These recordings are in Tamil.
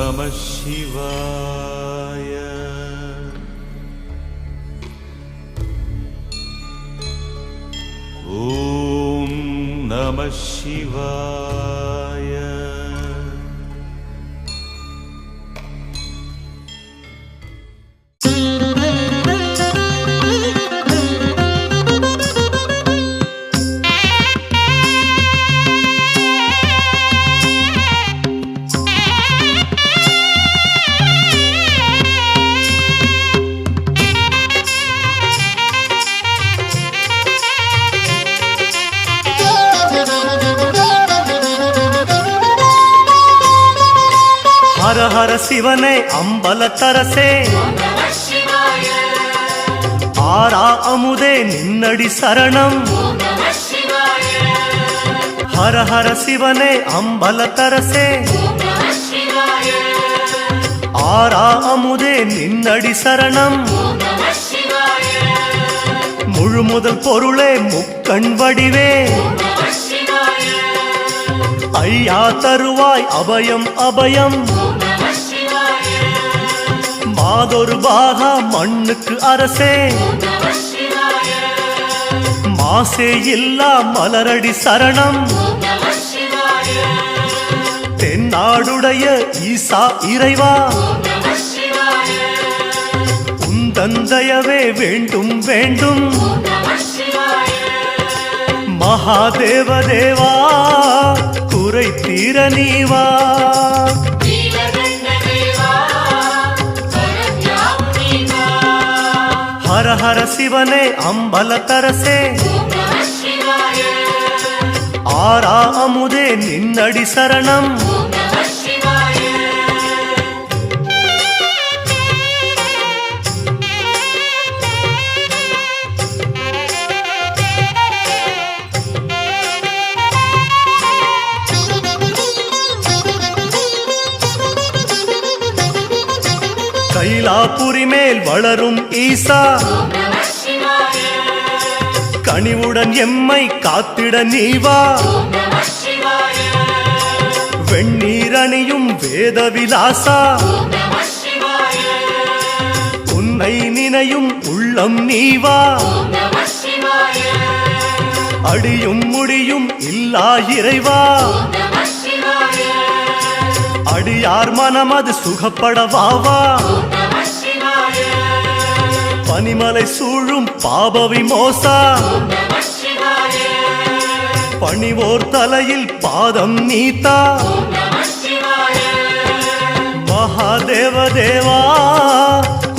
நம சிவாய. ஓம் நம சிவாய. ஹர ஹர சிவனே அம்பலத்தரசே, ஆரா அமுதே நின்னடி சரணம். ஹர ஹர சிவனே அம்பலத்தரசே, ஆரா அமுதே நின்னடி சரணம். முழு முதல் பொருளே முக்கண் வடிவே, ஐயா தருவாய் அபயம் அபயம். மாதொரு பாகா மண்ணுக்கு அரசே, மாசே இல்லா மலரடி சரணம். தென்னாடுடைய ஈசா இறைவா, உந்தந்தயவே வேண்டும் வேண்டும். மகாதேவ தேவா குறை தீர நீவா. ஹர ஹர சிவனே அம்பலத்தரசே, ஆரா அமுதே நின்னடி சரணம். கைலாபுரி மேல் வளரும் ஈசா, கனிவுடன் எம்மை காத்திட நீவா. வெண்ணீரணியும் வேத விலாசா, உன்னை நினையும் உள்ளம் நீவா. அடியும் முடியும் இல்லா இறைவா, அடியார் மனமது சுகப்படவாவா. பனிமலை சூழும் பாப விமோசா, பணிவோர் தலையில் பாதம் நீத்தா. மகாதேவ தேவா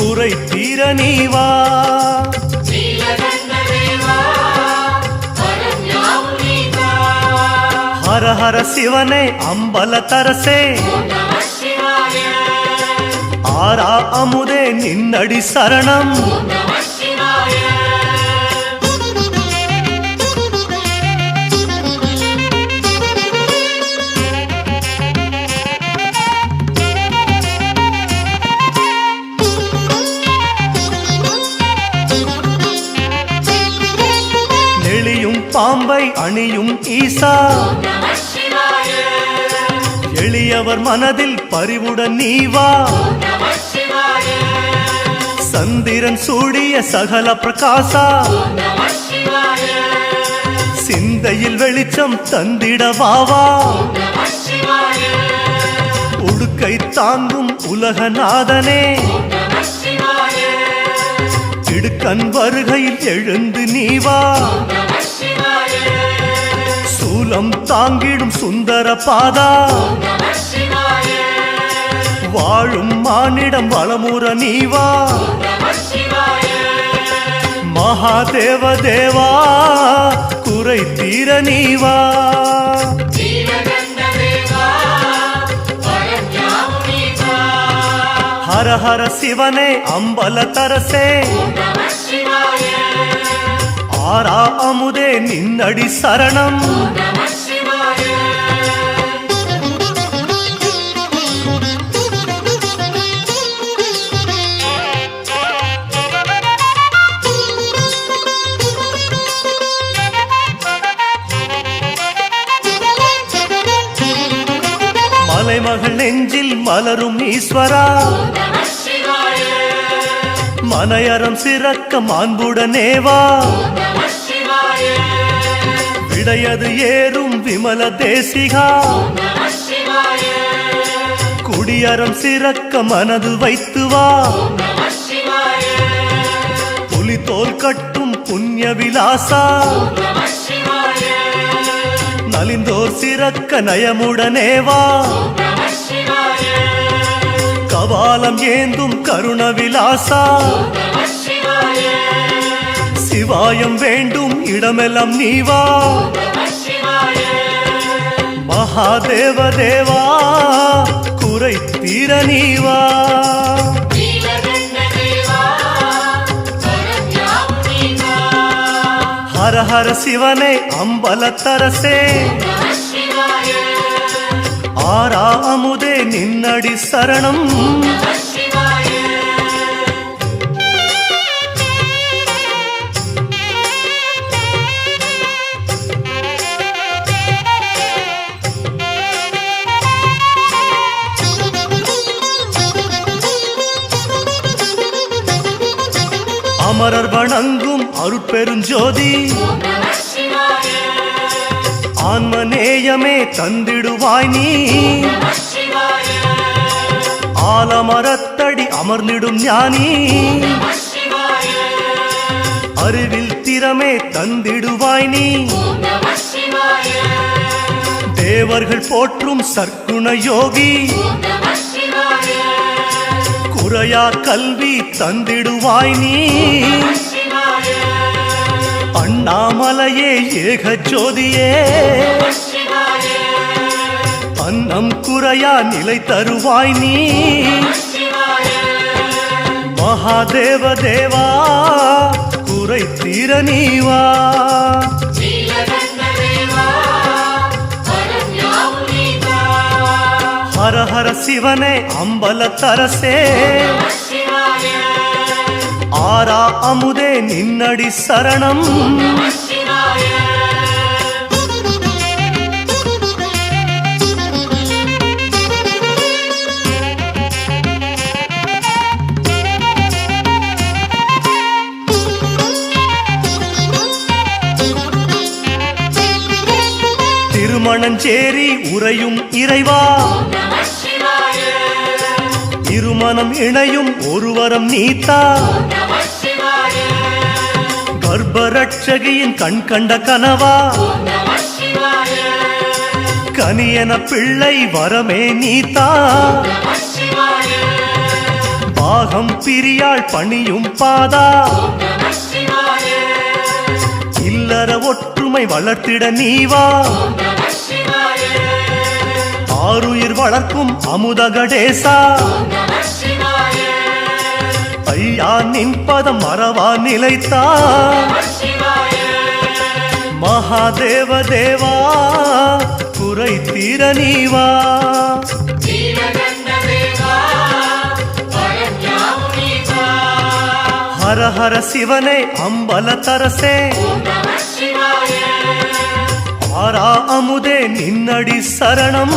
குறை தீர நீவா. ஹர ஹர சிவனே அம்பலத்தரசே, ஆரா அமுதே நின்னடி சரணம். நெளியும் பாம்பை அணியும் ஈசா, எளியவர் மனதில் பரிவுடன் நீவா. சந்திரன் சூடிய சகல பிரகாசா, சிந்தையில் வெளிச்சம் தந்திடவாவா. உடுக்கை தாங்கும் உலகநாதனே, இடுக்கண் வருகையில் எழுந்து நீவா. சூலம் தாங்கிடும் சுந்தர பாதா, வாழும் மானிடம் வளமுற நீவா. மகாதேவ தேவா குறை தீர நீவா. ஹர ஹர சிவனே அம்பலத்தரசே, ஆரா அமுதே நின்னடி சரணம். மலைமகள் நெஞ்சில் மலரும் ஈஸ்வரா மனையறம் சிறக்க மாண்புடனேவா விடையது ஏறும் விமல தேசிகா குடியறம் சிறக்க மனது வைத்து வா புலி தோல் கட்டும் புண்ணிய விலாசா நலிந்தோர் சிறக்க நயமுடனேவா கபாலம் ஏந்தும் கருண விலாசா சிவாயம் வேண்டும் இடமெல்லாம் நீவா மகாதேவ தேவா குறை தீர நீவா ஹர ஹர சிவனே அம்பலத்தரசே ஆரா அமுதே நின்னடி சரணம் அமரர் வணங்கும் அருட்பெருஞ்சோதி ஆன்மநேயமே தந்திடுவாய் நீ ஆலமரத்தடி அமர்ந்திடும் ஞானி அறிவில் திறமே தந்திடுவாய் நீ தேவர்கள் போற்றும் சற்குண யோகி குறையா கல்வி தந்திடுவாய் நீ அண்ணாமலையே ஏக ஜோதியே அன்னம் குறையா நிலை தருவாய் நீ மகாதேவ தேவா குறை தீர நீவா ஹர ஹர சிவனே அம்பலத்தரசே ஆரா அமுதே நின்னடி சரணம் திருமணஞ்சேரி உறையும் இறைவா இருமனம் இணையும் ஒருவரம் நீத்தா கர்ப்பரட்சகியின் கண் கண்ட கனவா கனியன பிள்ளை வரமே நீத்தா பாகம் பிரியாள் பணியும் பாதா இல்லற ஒற்றுமை வளர்த்திட நீவா ஆருயிர் வளர்க்கும் அமுதகடேசா ஐயா நின் பதம் மறவா நிலைத்தா மகாதேவ தேவா குறை தீர நீவா ஹர ஹர சிவனே அம்பலத்தரசே ஆரா அமுதே நின்னடி சரணம்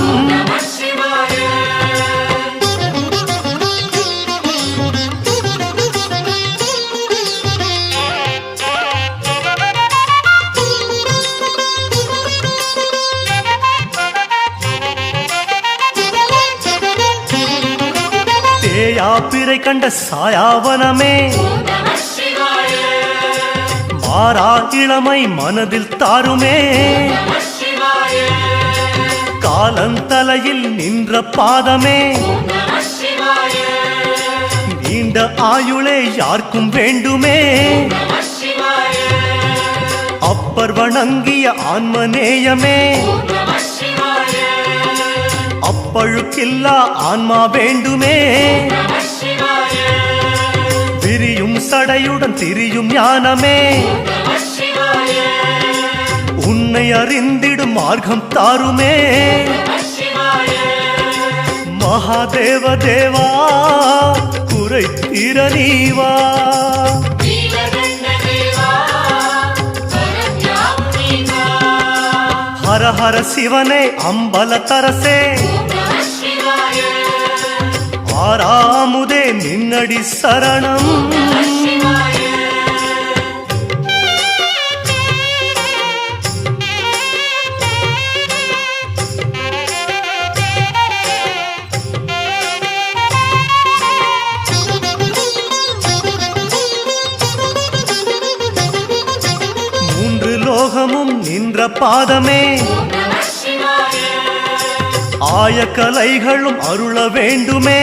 தேயா பிறை கண்ட சாயாவனமே மாறா இளமை மனதில் தாருமே காலந்தலையில் நின்ற பாதமே நீண்ட ஆயுளே யாருக்கும் வேண்டுமே அப்பர் வணங்கிய ஆன்மநேயமே அப்பழுக்கில்லா ஆன்மா வேண்டுமே விரியும் சடையுடன் திரியும் ஞானமே உன்னை அறிந்திடும் மார்க்கம் தாருமே மகாதேவ தேவா குறை தீர நீவா ஹர ஹர சிவனே அம்பலத்தரசே ஆறாமுதே நின்னடி சரணம். மூன்று லோகமும் நின்ற பாதமே, ஆயக்கலைகளும் அருள வேண்டுமே.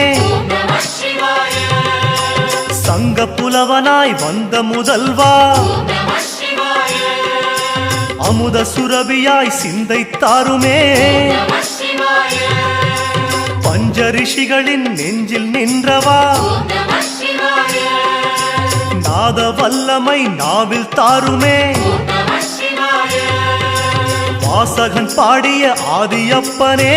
சங்க புலவனாய் வந்த முதல்வா, அமுத சுரபியாய் சிந்தை தாருமே. பஞ்சரிஷிகளின் நெஞ்சில் நின்றவா, நாத வல்லமை நாவில் தாருமே. வாசகன் பாடிய ஆதியப்பனே,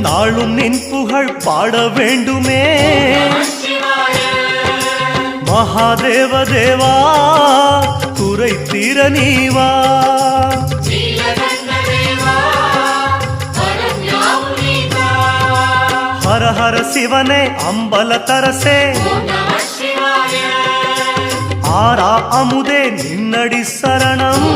நாளும் நின் புகழ் பாட வேண்டுமே. மகாதேவ தேவா, குறை தீர நீவா. ஹர ஹர சிவனே அம்பலத்தரசே, ஆரா அமுதே நின்னடி சரணம்.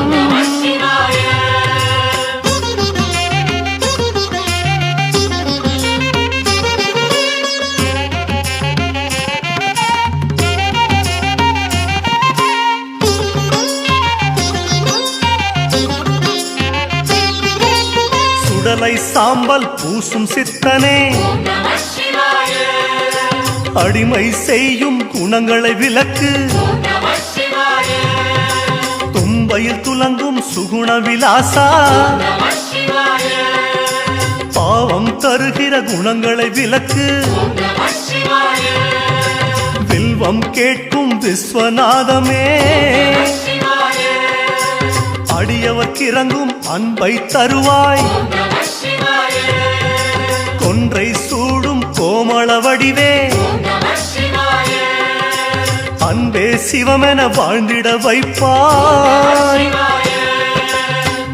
சுடலை சாம்பல் பூசும் சித்தனே, அடிமை செய்யும் குணங்களை விலக்கு. தும்பையில் துலங்கும் சுகுண விலாசா, பாவம் தருகிற குணங்களை விலக்கு. வில்வம் கேட்கும் விஸ்வநாதமே, அடியவர்க்கிறங்கும் அன்பை தருவாய். கொன்றை சூடும் கோமள வடிவே, அன்பே சிவமென வாழ்ந்திட வைப்பாய்.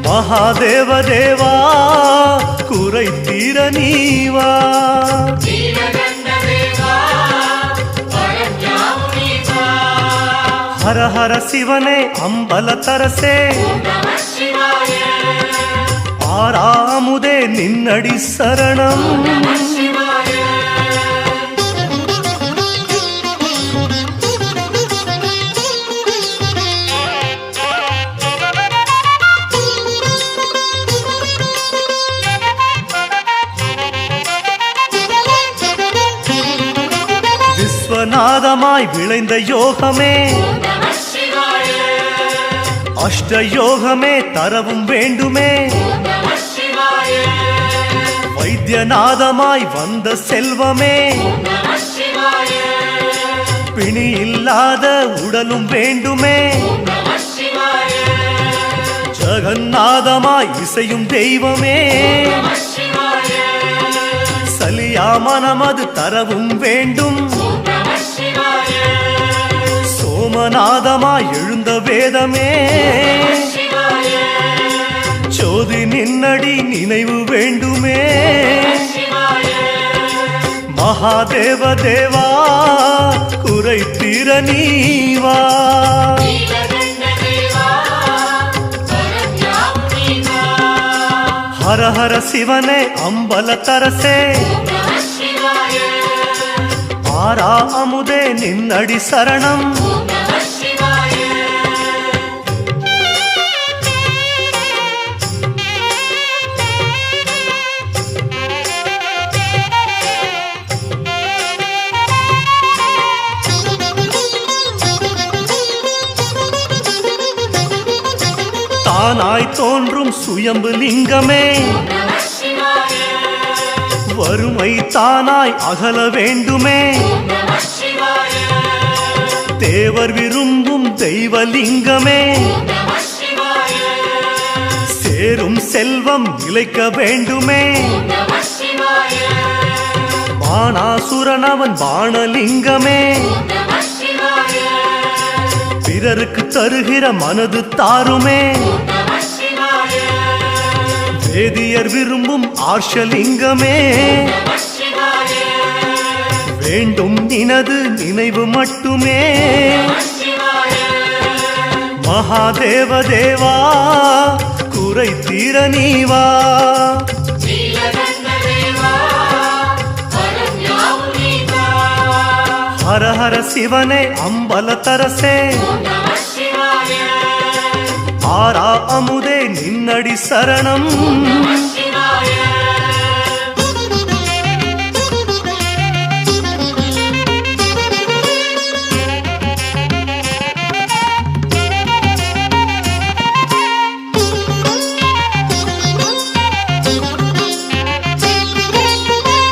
மகாதேவ தேவா, குறை தீர நீவா. ஹர ஹர சிவனே அம்பலத்தரசே, ஆறாமுதே நின்னடி சரணம். விஸ்வநாதமாய் விளைந்த யோகமே, அஷ்ட யோகமே தரவும் வேண்டுமே. வைத்தியநாதமாய் வந்த செல்வமே, பிணி இல்லாத உடலும் வேண்டுமே. ஜகநாதமாய் இசையும் தெய்வமே, சலியா மனமது தரவும் வேண்டும். சோமநாதமாய் எழுந்த வேதமே, ஜோதி நின்னடி நினைவு வேண்டுமே. மகாதேவ தேவா, குறை தீர நீவா. ஹர ஹர சிவனே அம்பலத்தரசே, ஆரா அமுதே நின்னடி சரணம். தானாய் தோன்றும் சுயம்பு லிங்கமே, வறுமை தானாய் அகல வேண்டுமே. தேவர் விரும்பும் தெய்வலிங்கமே, சேரும் செல்வம் நிலைக்க வேண்டுமே. பாணாசுரனவன் பாணலிங்கமே, பிறருக்கு தருகிற மனது தாருமே. வேதியர் விரும்பும் ஆர்ஷலிங்கமே வேண்டும் நினது நினைவு மட்டுமே மகாதேவ தேவா குறை தீர நீவா ஹர ஹர சிவனே அம்பலத்தரசே ஆரா அமுதே நின்னடி சரணம்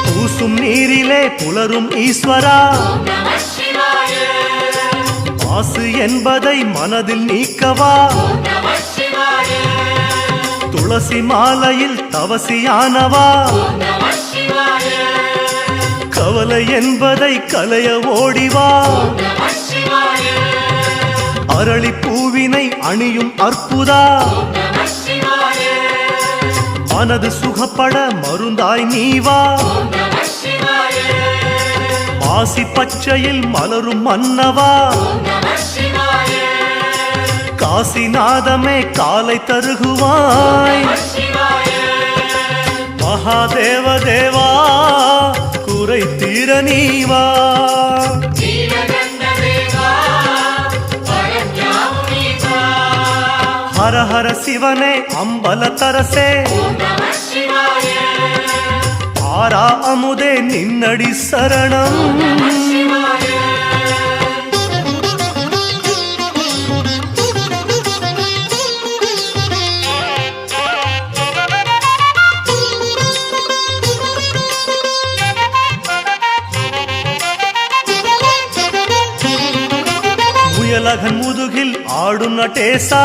பூசும் நீரிலே புலரும் ஈஸ்வரா மாசு என்பதை மனதில் நீக்கவா துளசி மாலையில் தவசியானவா கவலை என்பதை கலைய ஓடிவா அரளி பூவினை அணியும் அற்புதா மனது சுகப்பட மருந்தாய் நீவா ஆசி பச்சையில் மலரும் மன்னவா காசிநாதமே காலை தருகுவாய் மகாதேவ தேவா குறை தீர நீவா ஹர ஹர சிவனே அம்பலத்தரசே ஆரா அமுதே நின்னடி சரணம் முயலகன் முதுகில் ஆடும் நடேசா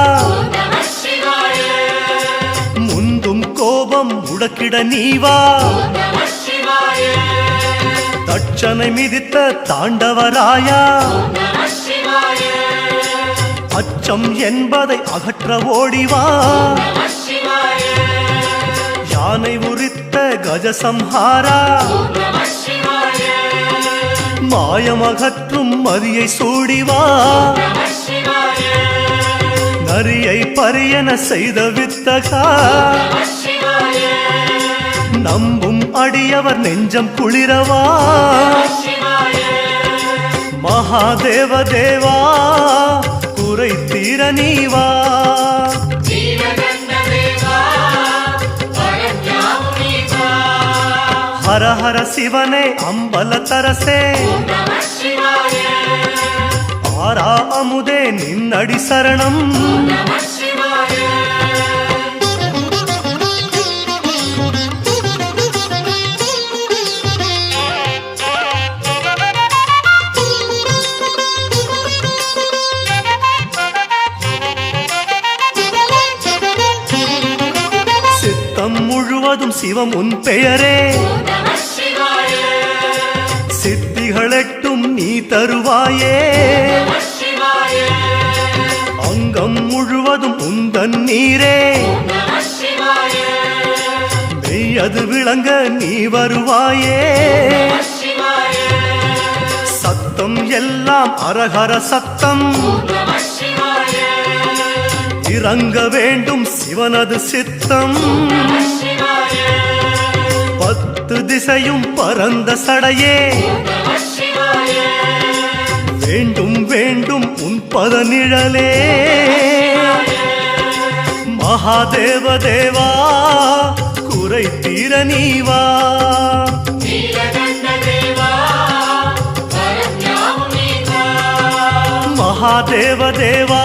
முந்தும் கோபம் முடக்கிட நீவா தட்சனை மிதித்த தாண்டவராயா அச்சம் என்பதை அகற்ற ஓடிவா யானை உரித்த கஜசம்ஹாரா மாயமகற்றும் மதியை சூடிவா நரியை பரியன செய்த வித்தகா நம்பும் அடியவர் நெஞ்சம் குளிரவா மகாதேவ தேவா குறை தீர நீவா ஹர ஹர சிவனே அம்பலத்தரசே ஆரா அமுதே நின்னடி சரணம் சித்தம் முழுவதும் சிவம் உன் பெயரே சித்திகளெட்டும் நீ தருவாயே அங்கம் முழுவதும் உந்தன் நீரே மெய்யது விளங்க நீ வருவாயே சத்தம் எல்லாம் அரஹர சத்தம் இறங்க வேண்டும் சிவனது சித்தம் பத்து திசையும் பரந்த சடையே வேண்டும் வேண்டும் உன் பத நிழலே மகாதேவ தேவா குறை தீர நீவா மகாதேவ தேவா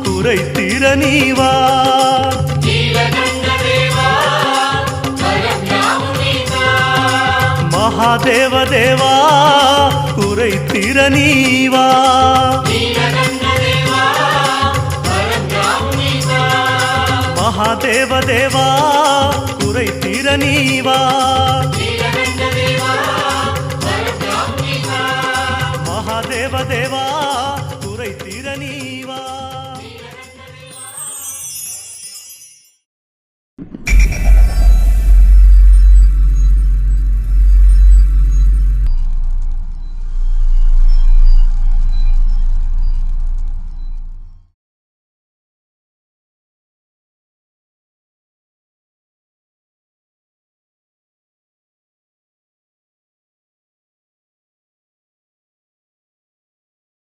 குறை தீர நீவா மகாதேவ தேவா குறை தீர நீவா மகாதேவ தேவா குறை தீர நீவா மகாதேவ தேவா